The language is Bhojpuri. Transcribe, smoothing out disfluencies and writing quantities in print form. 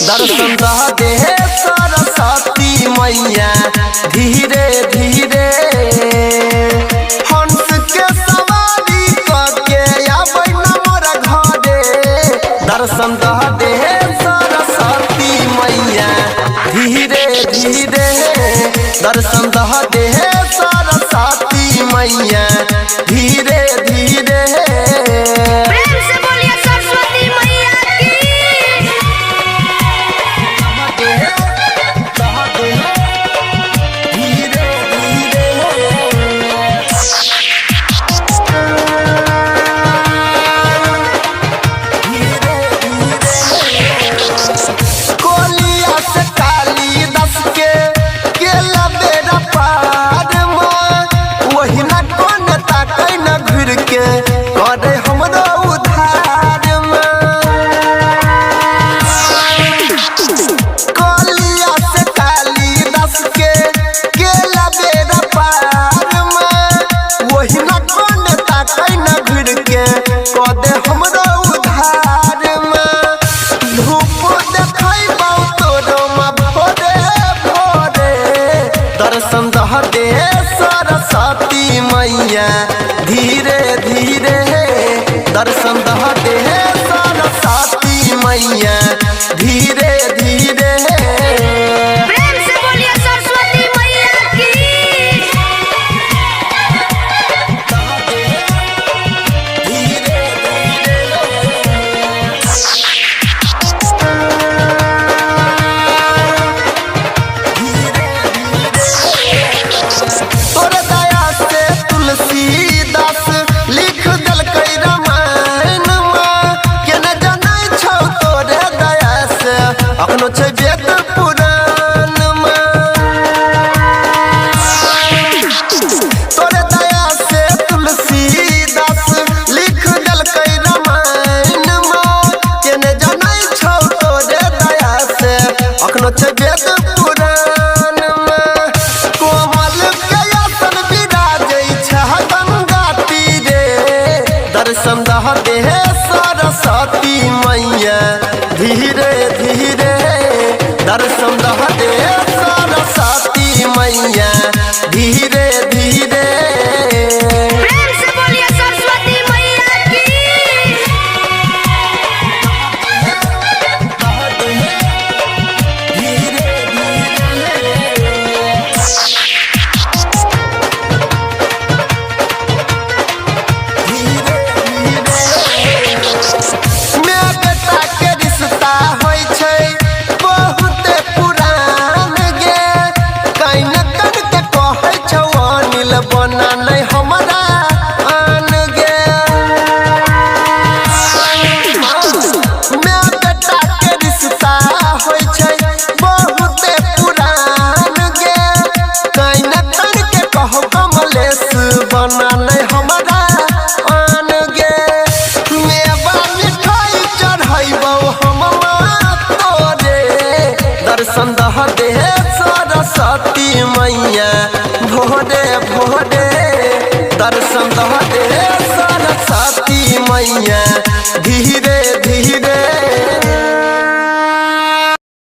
दर्शन दे सरस्वती मैया धीरे धीरे हंस के सवारी करके आबै न मोर घरे। दर्शन दे सरस्वती मैया धीरे धीरे दर्शन दे सरस्वती मैया धीरे धीरे। दर्शन दे सरस्वती मैया धीरे धीरे दर्शन दे सरस्वती मैया धीरे धीरे। अखनो छै वेद पुराण में तोरे दया से तुलसीदास लिख देलकै रामायण में। केने जानै छौ तोरे दया से अखनो छै वेद पुराण में। कोमल के आसन विराजै छै गंगा तीरे। दर्शन दे सरस्वती मैया धीरे धीरे दर्शन दे सरस्वती मैया धीरे धीरे। बना नहीं हमारा आन गे मैं बेटा के रिश्ता होय छै बहुत पुरान गे। कहीं न तन के कहो कमलेश बना नहीं हमारा आन गे। मेवा मिठाई चढ़ाइबो हम तोरे। दर्शन दे सरस्वती मैया भोरे भोरे दर्शन दे सरस्वती मैया धीरे